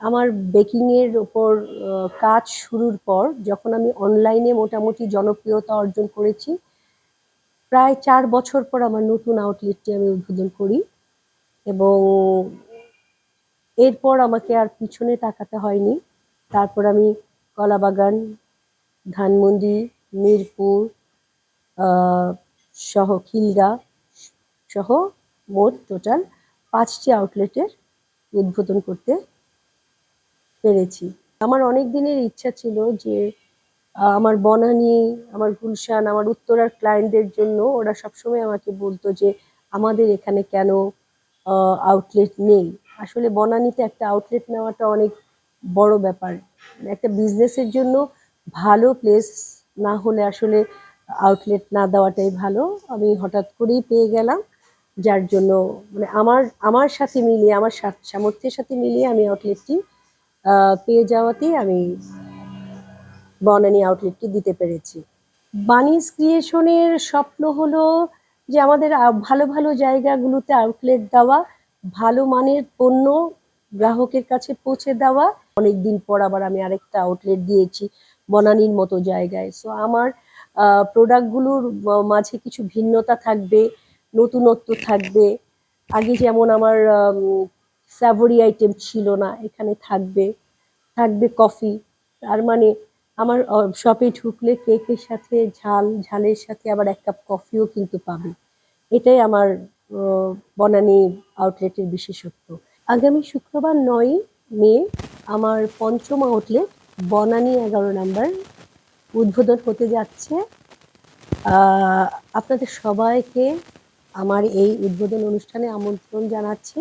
আমার বেকিংয়ের ওপর কাজ শুরুর পর যখন আমি অনলাইনে মোটামুটি জনপ্রিয়তা অর্জন করেছি, প্রায় ৪ বছর পর আমার নতুন আউটলেটটি আমি উদ্বোধন করি এবং এরপর আমাকে আর পিছনে তাকাতে হয়নি। তারপর আমি কলাবাগান, ধানমন্ডি, মিরপুর সহ খিলগা সহ মোট টোটাল ৫টি আউটলেটের উদ্বোধন করতে পেরেছি। আমার অনেক দিনের ইচ্ছা ছিল যে আমার বনানী, আমার গুলশান, আমার উত্তরার ক্লায়েন্টদের জন্য ওরা সবসময় আমাকে বলতো যে আমাদের এখানে কেন আউটলেট নেই। আসলে বনানীতে একটা আউটলেট নেওয়াটা অনেক বড় ব্যাপার। একটা বিজনেসের জন্য ভালো প্লেস না হলে আসলে আউটলেট না দেওয়াটাই ভালো। আমি হঠাৎ করেই পেয়ে গেলাম, যার জন্য মানে আমার সাথে মিলিয়ে, আমার সামর্থ্যের সাথে মিলিয়ে আমি আউটলেটটি পেয়ে যাওয়াতেই আমি বনানী আউটলেটটি দিতে পেরেছি। বানিজ ক্রিয়েশনের স্বপ্ন হলো যে আমাদের ভালো ভালো জায়গাগুলোতে আউটলেট দেওয়া, ভালো মানের পণ্য গ্রাহকের কাছে পৌঁছে দেওয়া। অনেকদিন পর আবার আমি আরেকটা আউটলেট দিয়েছি বনানীর মতো জায়গায়। সো আমার প্রোডাক্টগুলোর মাঝে কিছু ভিন্নতা থাকবে, নতুনত্ব থাকবে। আগে যেমন আমার স্যাভরি আইটেম ছিল না, এখানে থাকবে কফি। তার মানে আমার শপে ঢুকলে কেকের সাথে ঝালের সাথে আবার ১ কাপ কফিও কিন্তু পাবে। এটাই আমার বনানী আউটলেটের বিশেষত্ব। আগামী শুক্রবার ৯ মে আমার ৫ম আউটলেট বনানী ১১ নাম্বার উদ্বোধন হতে যাচ্ছে। আপনাদের সবাইকে আমার এই উদ্বোধন অনুষ্ঠানে আমন্ত্রণ জানাচ্ছি।